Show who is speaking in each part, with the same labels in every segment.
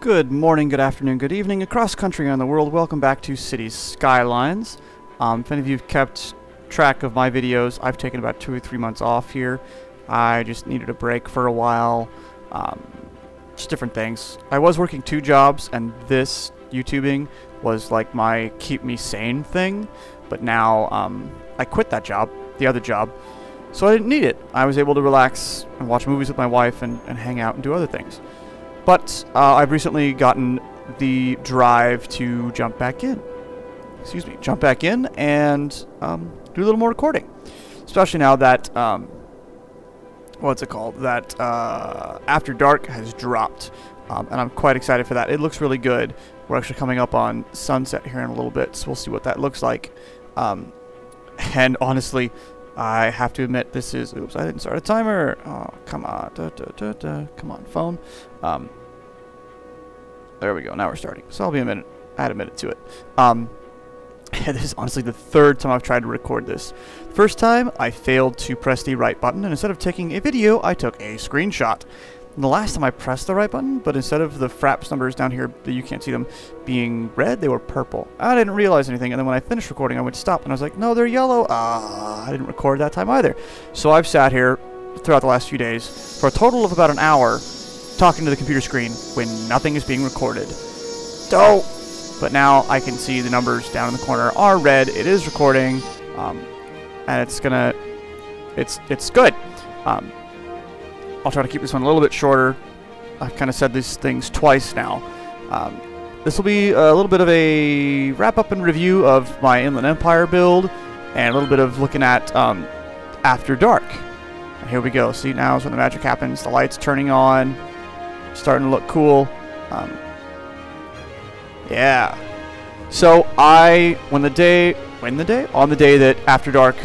Speaker 1: Good morning, good afternoon, good evening, across country and the world. Welcome back to Cities Skylines. If any of you have kept track of my videos, I've taken about 2 or 3 months off here. I just needed a break for a while. Just different things. I was working 2 jobs, and this YouTubing was like my keep me sane thing. But now I quit that job, the other job, so I didn't need it. I was able to relax and watch movies with my wife and hang out and do other things. But I've recently gotten the drive to jump back in. Jump back in and do a little more recording. Especially now that, what's it called? That After Dark has dropped. And I'm quite excited for that. It looks really good. We're actually coming up on sunset here in a little bit, so we'll see what that looks like. And honestly, I have to admit, this is... Oops, I didn't start a timer. Oh, come on. Come on, phone. There we go. Now we're starting. So I'll be a minute. Add a minute to it. This is honestly the 3rd time I've tried to record this. First time, I failed to press the right button, and instead of taking a video, I took a screenshot. And the last time I pressed the right button, but instead of the fraps numbers down here, that you can't see them, being red, they were purple. I didn't realize anything, and then when I finished recording, I went to stop, and I was like, no, they're yellow. I didn't record that time either. So I've sat here throughout the last few days for a total of about an hour talking to the computer screen when nothing is being recorded. Dope! But now I can see the numbers down in the corner are red. It is recording, and it's gonna... It's good. I'll try to keep this one a little bit shorter. I've kind of said these things twice now. This will be a little bit of a wrap-up and review of my Inland Empire build, and a little bit of looking at After Dark. And here we go. See, now is when the magic happens. The light's turning on, starting to look cool. Yeah. So on the day that After Dark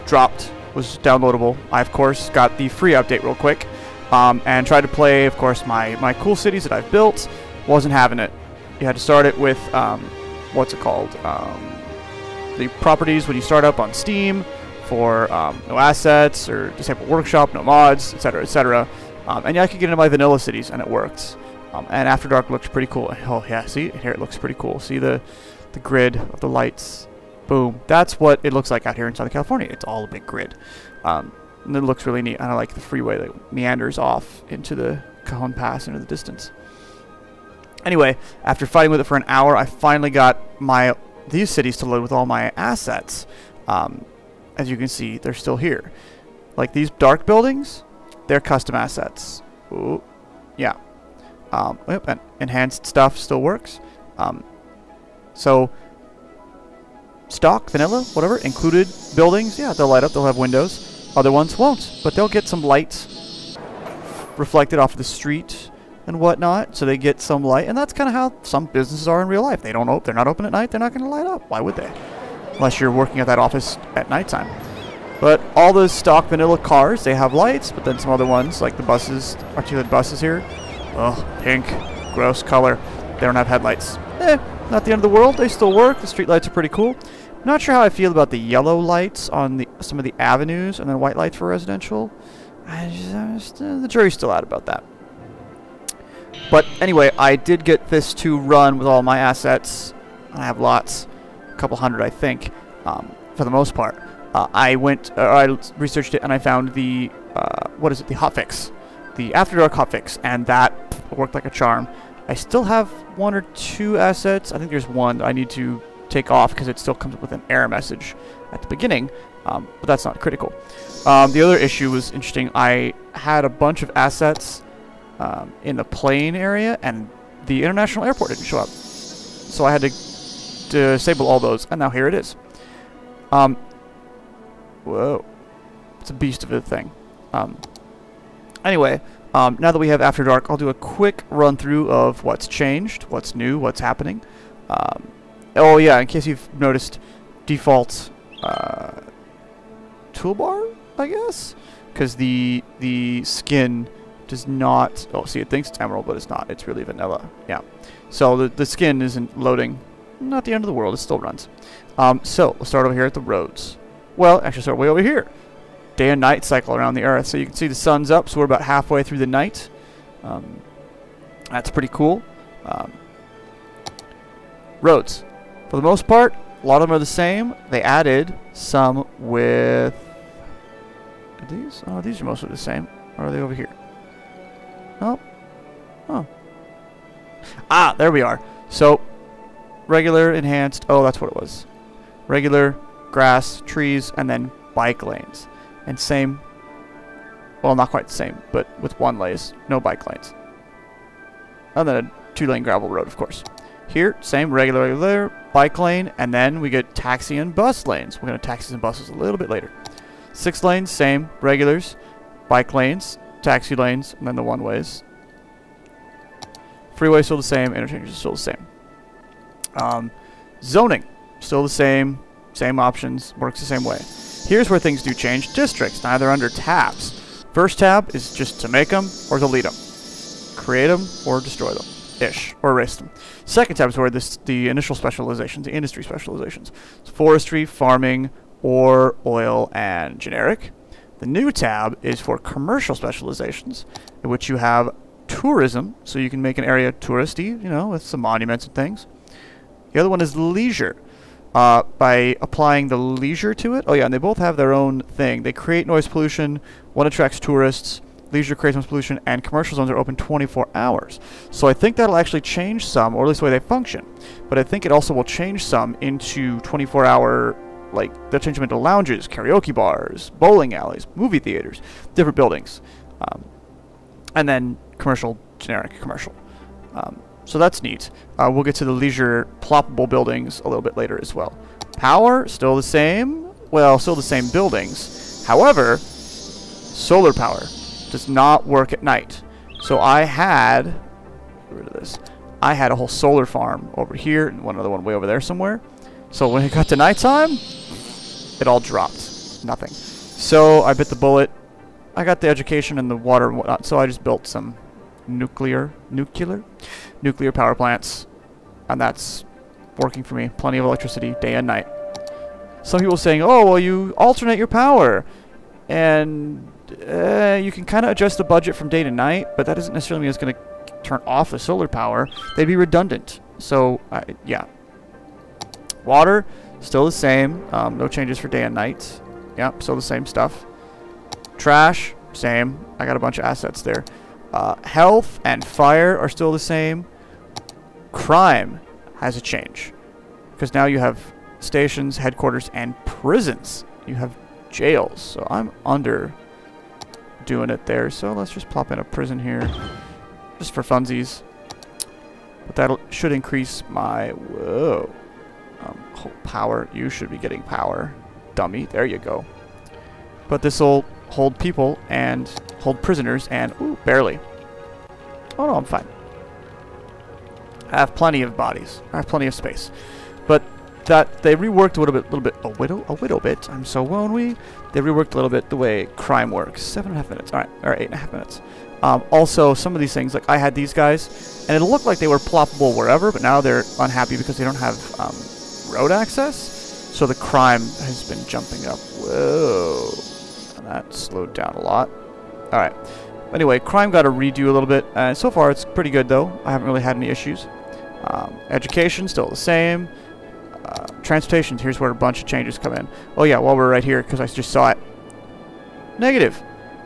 Speaker 1: dropped, was downloadable, I of course got the free update real quick, and tried to play, of course, my cool cities that I've built. Wasn't having it. You had to start it with what's it called, the properties when you start up on Steam for no assets or disable workshop, no mods, etc., etc. And yeah, I could get into my vanilla cities, and it worked. And After Dark looks pretty cool. Oh yeah, see here, it looks pretty cool. See the grid of the lights. Boom. That's what it looks like out here in Southern California. It's all a big grid. And it looks really neat. And I like the freeway that meanders off into the Cajon Pass into the distance. Anyway, after fighting with it for an hour, I finally got these cities to load with all my assets. As you can see, they're still here. Like these dark buildings, they're custom assets. Ooh. Yeah. And enhanced stuff still works. So... stock, vanilla, whatever, included buildings, yeah, they'll light up, they'll have windows. Other ones won't, but they'll get some light reflected off of the street and whatnot, so they get some light, and that's kind of how some businesses are in real life. They're not open at night, they're not going to light up. Why would they? Unless you're working at that office at nighttime. But all those stock vanilla cars, they have lights, but then some other ones, like the buses, articulated buses here, oh, pink, gross color, they don't have headlights. Not the end of the world. They still work. The street lights are pretty cool. Not sure how I feel about the yellow lights on some of the avenues and then white lights for residential. The jury's still out about that. But anyway, I did get this to run with all my assets. I have lots, a couple hundred, I think, for the most part. I researched it and I found the the hotfix, the After Dark hotfix, and that worked like a charm. I still have 1 or 2 assets. I think there's one that I need to take off because it still comes up with an error message at the beginning, but that's not critical. The other issue was interesting. I had a bunch of assets in the plane area, and the international airport didn't show up. So I had to disable all those, and now here it is. Whoa. It's a beast of a thing. Anyway... now that we have After Dark, I'll do a quick run-through of what's changed, what's new, what's happening. Oh yeah, in case you've noticed, default toolbar, I guess? Because the skin does not... Oh, see, it thinks it's emerald, but it's not. It's really vanilla. Yeah. So the skin isn't loading. Not the end of the world. It still runs. So, we'll start over here at the roads. Well, actually start way over here. Day and night cycle around the Earth. So you can see the sun's up, so we're about halfway through the night. That's pretty cool. Roads. For the most part, a lot of them are the same. They added some with... Are these? Oh, these are mostly the same. Or are they over here? Oh. Oh. Ah, there we are. So, regular, enhanced. Oh, that's what it was. Regular, grass, trees, and then bike lanes. And same. Well, not quite the same, but with one lanes, no bike lanes. And then a 2-lane gravel road, of course. Here, same, regular, bike lane, and then we get taxi and bus lanes. We're going to taxis and buses a little bit later. 6 lanes, same, regulars, bike lanes, taxi lanes, and then the one-ways. Freeway still the same, interchanges still the same. Zoning, still the same options, works the same way. Here's where things do change. Districts, now they're under tabs. First tab is just to make them or delete them. Create them or destroy them. Ish, or erase them. Second tab is where the initial specializations, the industry specializations. It's forestry, farming, ore, oil, and generic. The new tab is for commercial specializations, in which you have tourism, so you can make an area touristy, you know, with some monuments and things. The other one is leisure. By applying the leisure to it, oh yeah, and they both have their own thing. They create noise pollution, one attracts tourists, leisure creates noise pollution, and commercial zones are open 24 hours. So I think that'll actually change some, or at least the way they function. But I think it also will change some into 24-hour, like, they'll change them into lounges, karaoke bars, bowling alleys, movie theaters, different buildings. And then commercial, generic commercial. So that's neat. We'll get to the leisure ploppable buildings a little bit later as well. Power, still the same. Well, still the same buildings. However, solar power does not work at night. So I had, get rid of this, I had a whole solar farm over here and one other one way over there somewhere. So when it got to nighttime, it all dropped. Nothing. So I bit the bullet. I got the education and the water and whatnot, so I just built some nuclear power plants, and that's working for me. Plenty of electricity day and night. Some people saying, oh, well, you alternate your power, and you can kind of adjust the budget from day to night, but that doesn't necessarily mean it's going to turn off the solar power. They'd be redundant. So, yeah. Water, still the same. No changes for day and night. Yep, still the same stuff. Trash, same. I got a bunch of assets there. Health and fire are still the same. Crime has a change, because now you have stations, headquarters, and prisons. You have jails. So I'm under doing it there. So let's just plop in a prison here, just for funsies. But that should increase my power. You should be getting power, dummy. There you go. But this will hold people and hold prisoners, and ooh, barely. Oh no, I'm fine. I have plenty of bodies. I have plenty of space. But that they reworked a little bit. I'm so lonely. They reworked a little bit the way crime works. 7.5 minutes. All right, or 8.5 minutes. Also, some of these things, like I had these guys, and it looked like they were ploppable wherever, but now they're unhappy because they don't have road access. So the crime has been jumping up. Whoa. And that slowed down a lot. All right. Anyway, crime got a redo a little bit. So far, it's pretty good, though. I haven't really had any issues. Education, still the same. Transportation, here's where a bunch of changes come in. Oh, yeah, well, we're right here because I just saw it. Negative.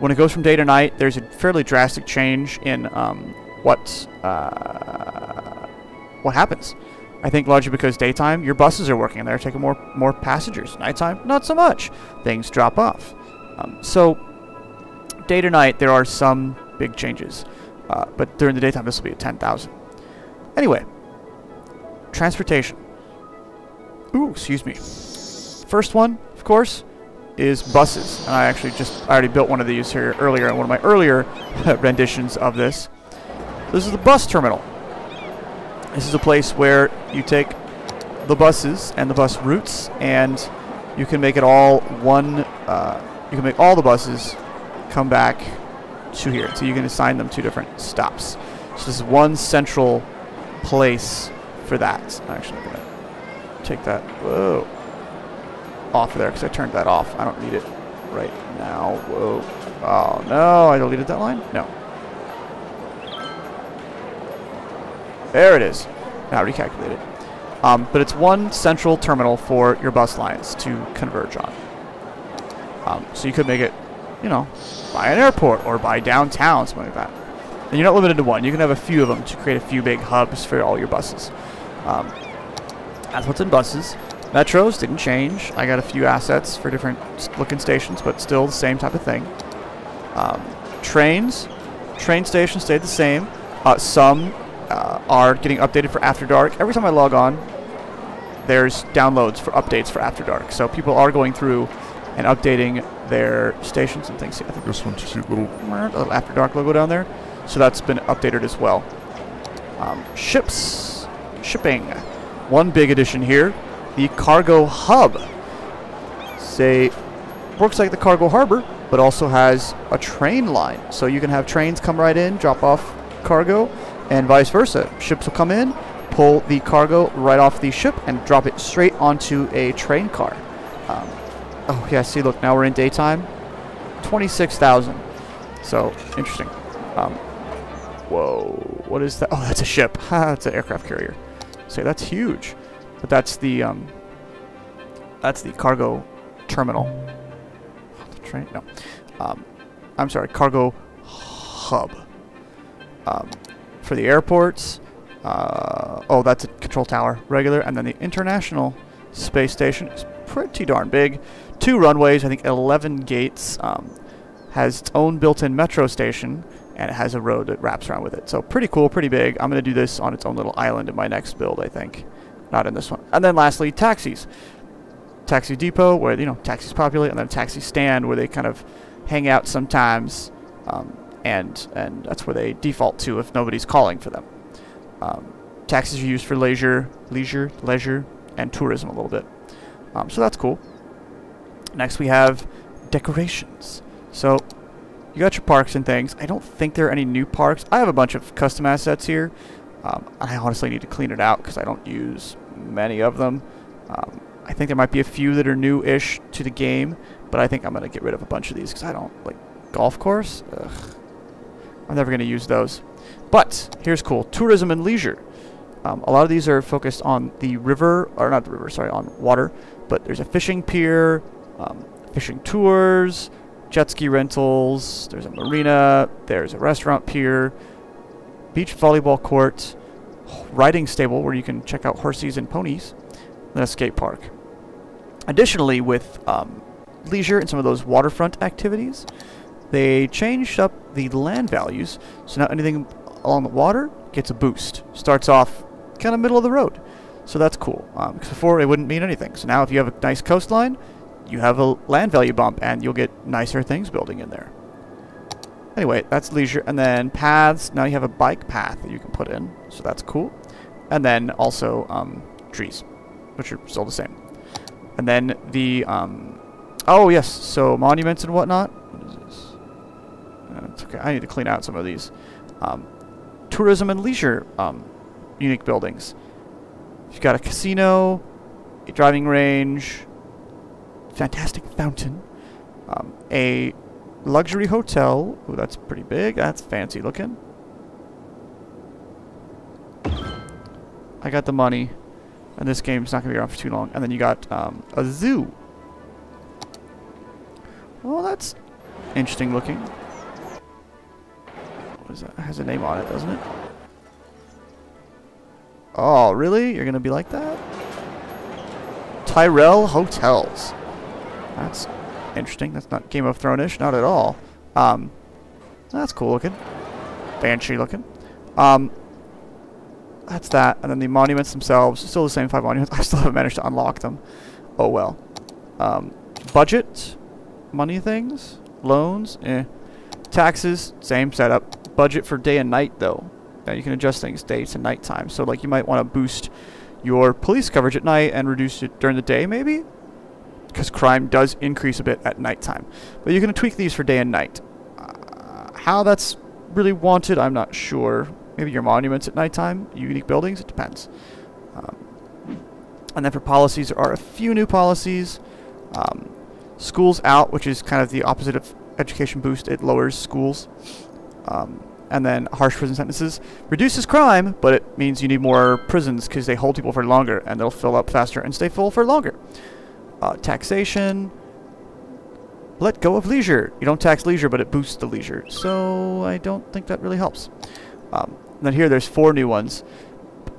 Speaker 1: When it goes from day to night, there's a fairly drastic change in what happens. I think largely because daytime, your buses are working and they're taking more passengers. Nighttime, not so much. Things drop off. So, day to night, there are some big changes. But during the daytime, this will be at 10,000. Anyway, transportation. Ooh, excuse me. First one, of course, is buses. And I already built one of these here earlier in one of my earlier renditions of this. This is the bus terminal. This is a place where you take the buses and the bus routes, and you can make it all one. You can make all the buses come back to here. So you can assign them to different stops. So this is one central place for that. Actually, I'm gonna take that off of there because I turned that off. I don't need it right now. Whoa. Oh no, I deleted that line? No. There it is. Now recalculated. But it's one central terminal for your bus lines to converge on. So you could make it, you know, by an airport or by downtown, something like that. And you're not limited to one. You can have a few of them to create a few big hubs for all your buses. That's what's in buses. Metros didn't change. I got a few assets for different looking stations, but still the same type of thing. Trains. Train stations stayed the same. Some are getting updated for After Dark. Every time I log on, there's downloads for updates for After Dark. So people are going through and updating their stations and things. I think this one, just a little After Dark logo down there. So that's been updated as well. Ships. Shipping. One big addition here. The cargo hub. Works like the cargo harbor, but also has a train line. So you can have trains come right in, drop off cargo, and vice versa. Ships will come in, pull the cargo right off the ship, and drop it straight onto a train car. Oh yeah, see, look, now we're in daytime. 26,000. So, interesting. Whoa, what is that? Oh, that's a ship. That's an aircraft carrier. So that's huge. But that's the cargo terminal. The train? No. I'm sorry, cargo hub. For the airports. Oh, that's a control tower, regular, and then the International Space Station is pretty darn big. 2 runways, I think 11 gates. Has its own built-in metro station, and it has a road that wraps around with it. So pretty cool, pretty big. I'm going to do this on its own little island in my next build, I think. Not in this one. And then lastly, taxis. Taxi depot, where, you know, taxis populate, and then taxi stand, where they kind of hang out sometimes, and that's where they default to if nobody's calling for them. Taxis are used for leisure, and tourism a little bit. So that's cool. Next we have decorations. So you got your parks and things. I don't think there are any new parks. I have a bunch of custom assets here. I honestly need to clean it out because I don't use many of them. I think there might be a few that are new-ish to the game, but I think I'm going to get rid of a bunch of these because I don't like golf course. Ugh. I'm never going to use those. But here's cool. Tourism and leisure. A lot of these are focused on the river, or not the river, sorry, on water. But there's a fishing pier, fishing tours, jet ski rentals, there's a marina, there's a restaurant pier, beach volleyball court, riding stable where you can check out horses and ponies, and a skate park. Additionally, with leisure and some of those waterfront activities, they changed up the land values, so now anything along the water gets a boost. Starts off kind of middle of the road. So that's cool. Because before it wouldn't mean anything. So now if you have a nice coastline, you have a land value bump and you'll get nicer things building in there. Anyway, that's leisure. And then paths. Now you have a bike path that you can put in. So that's cool. And then also trees, which are still the same. And then the... oh, yes. So monuments and whatnot. What is this? It's okay. I need to clean out some of these. Tourism and leisure unique buildings. You've got a casino, a driving range, fantastic fountain, a luxury hotel. Ooh, that's pretty big. That's fancy looking. I got the money, and this game's not going to be around for too long. And then you got a zoo. Well, that's interesting looking. What is that? It has a name on it, doesn't it? Oh, really? You're going to be like that? Tyrell Hotels. That's interesting. That's not Game of Thrones-ish. Not at all. That's cool looking. Banshee looking. That's that. And then the monuments themselves. Still the same 5 monuments. I still haven't managed to unlock them. Oh, well. Budget. Money things. Loans. Taxes. Same setup. Budget for day and night, though. Now you can adjust things day to nighttime. So like you might want to boost your police coverage at night and reduce it during the day maybe, because crime does increase a bit at nighttime. But you can tweak these for day and night. How that's really wanted, I'm not sure. Maybe your monuments at nighttime, unique buildings, it depends. And then for policies, there are a few new policies. Schools out, which is kind of the opposite of education boost. It lowers schools. And then harsh prison sentences reduces crime, but it means you need more prisons because they hold people for longer and they'll fill up faster and stay full for longer. Taxation. Let go of leisure. You don't tax leisure, but it boosts the leisure. So I don't think that really helps. Then here there's 4 new ones.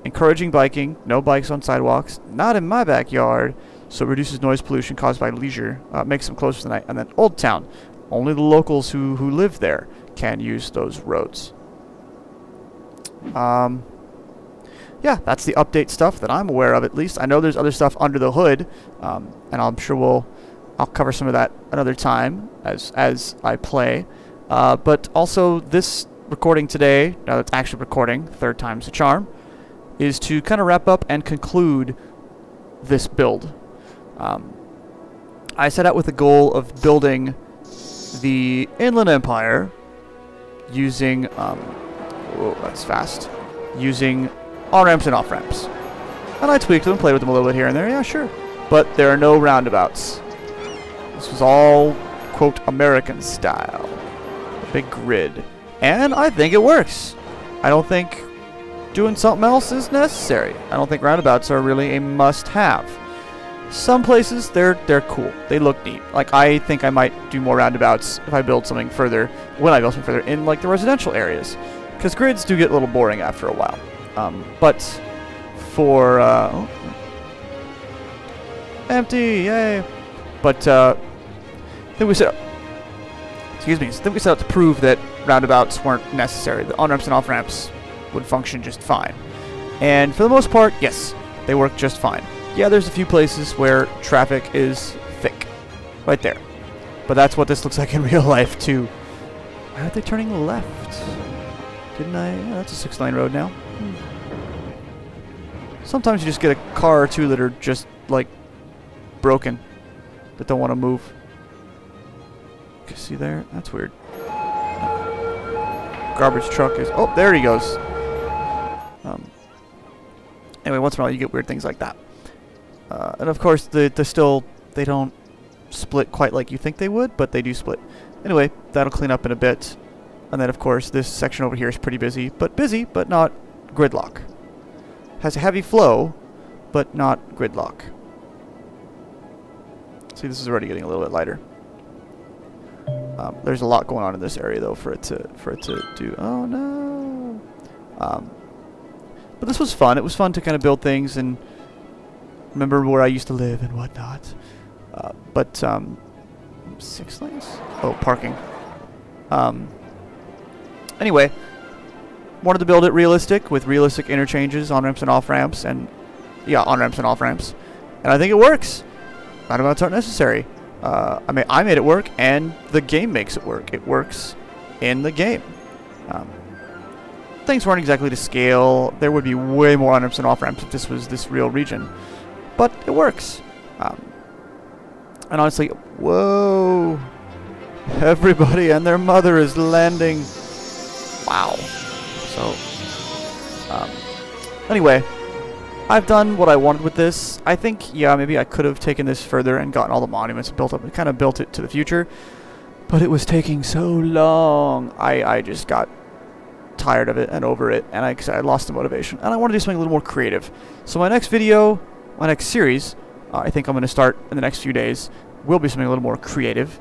Speaker 1: Encouraging biking. No bikes on sidewalks. Not in my backyard. So it reduces noise pollution caused by leisure. Makes them closer to the night. And then Old Town. Only the locals who live there can use those roads. Yeah, that's the update stuff that I'm aware of, at least. I know there's other stuff under the hood, and I'm sure I'll cover some of that another time as I play. But also this recording today, now that it's actually recording, 3rd time's the charm, is to kind of wrap up and conclude this build. I set out with the goal of building the Inland Empire using, whoa, that's fast, using on-ramps and off-ramps. And I tweaked them, played with them a little bit here and there, yeah, sure. But there are no roundabouts. This was all, quote, American style. A big grid. And I think it works. I don't think doing something else is necessary. I don't think roundabouts are really a must-have. Some places, they're cool. They look neat. Like, I think I might do more roundabouts if I build something further, when I build something further, in, like, the residential areas. Because grids do get a little boring after a while. But for, oh, empty, yay. But, I think we set out to prove that roundabouts weren't necessary. The on-ramps and off-ramps would function just fine. And for the most part, yes, they work just fine. Yeah, there's a few places where traffic is thick. Right there. But that's what this looks like in real life, too. Why aren't they turning left? Didn't I? Yeah, that's a 6-lane road now. Sometimes you just get a car or two that are just, like, broken. That don't want to move. You see there? That's weird. Garbage truck is... Oh, there he goes. Anyway, once in a while you get weird things like that. And of course, they don't split quite like you think they would, but they do split. Anyway, that'll clean up in a bit. And then, of course, this section over here is pretty busy, but not gridlock. Has a heavy flow, but not gridlock. See, this is already getting a little bit lighter. There's a lot going on in this area, though, for it to do. Oh no! But this was fun. It was fun to kind of build things and remember where I used to live and whatnot. 6 lanes? Oh, parking. Anyway, wanted to build it realistic with realistic interchanges, on-ramps and off-ramps, and yeah, on-ramps and off-ramps. And I think it works. Roundabouts aren't necessary. I made it work, and the game makes it work. It works in the game. Things weren't exactly to scale. There would be way more on-ramps and off-ramps if this was this real region. But it works. And honestly, whoa. Everybody and their mother is landing. Wow. So, anyway, I've done what I wanted with this. I think, yeah, maybe I could have taken this further and gotten all the monuments built up and kind of built it to the future. But it was taking so long. I just got tired of it and over it, and I lost the motivation. And I want to do something a little more creative. So my next video, my next series, I think I'm going to start in the next few days, will be something a little more creative.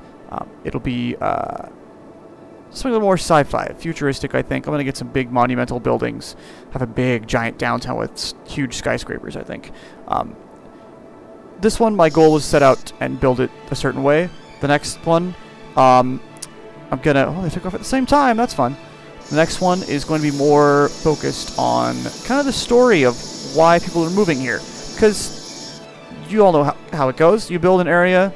Speaker 1: It'll be something a little more sci-fi, futuristic, I think. I'm going to get some big monumental buildings, have a big, giant downtown with huge skyscrapers, I think. This one, my goal was set out and build it a certain way. The next one, I'm going to... Oh, they took off at the same time. That's fun. The next one is going to be more focused on kind of the story of why people are moving here. Because you all know how it goes. You build an area,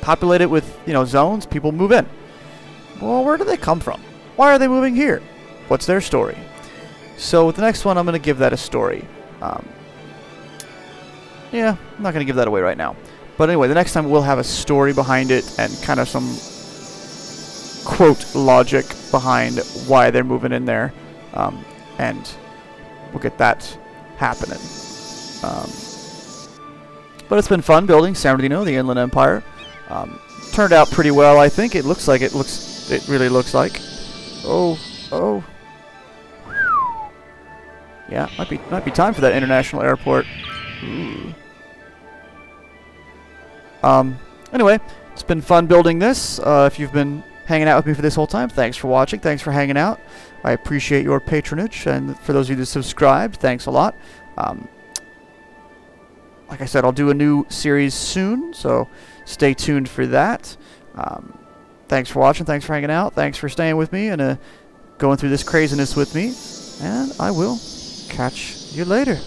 Speaker 1: populate it with, zones, people move in. Well, where do they come from? Why are they moving here? What's their story? So with the next one, I'm going to give that a story. Yeah, I'm not going to give that away right now. But anyway, the next time we'll have a story behind it and kind of some, quote, logic behind why they're moving in there. And we'll get that happening. But it's been fun building San Bernardino, the Inland Empire. Turned out pretty well, I think. It really looks like. Oh, Oh. Yeah, might be time for that international airport. Ooh. Anyway, it's been fun building this. If you've been hanging out with me for this whole time, thanks for watching. Thanks for hanging out. I appreciate your patronage, and for those of you that subscribed, thanks a lot. Like I said, I'll do a new series soon, so stay tuned for that. Thanks for watching. Thanks for hanging out. Thanks for staying with me and going through this craziness with me. And I will catch you later.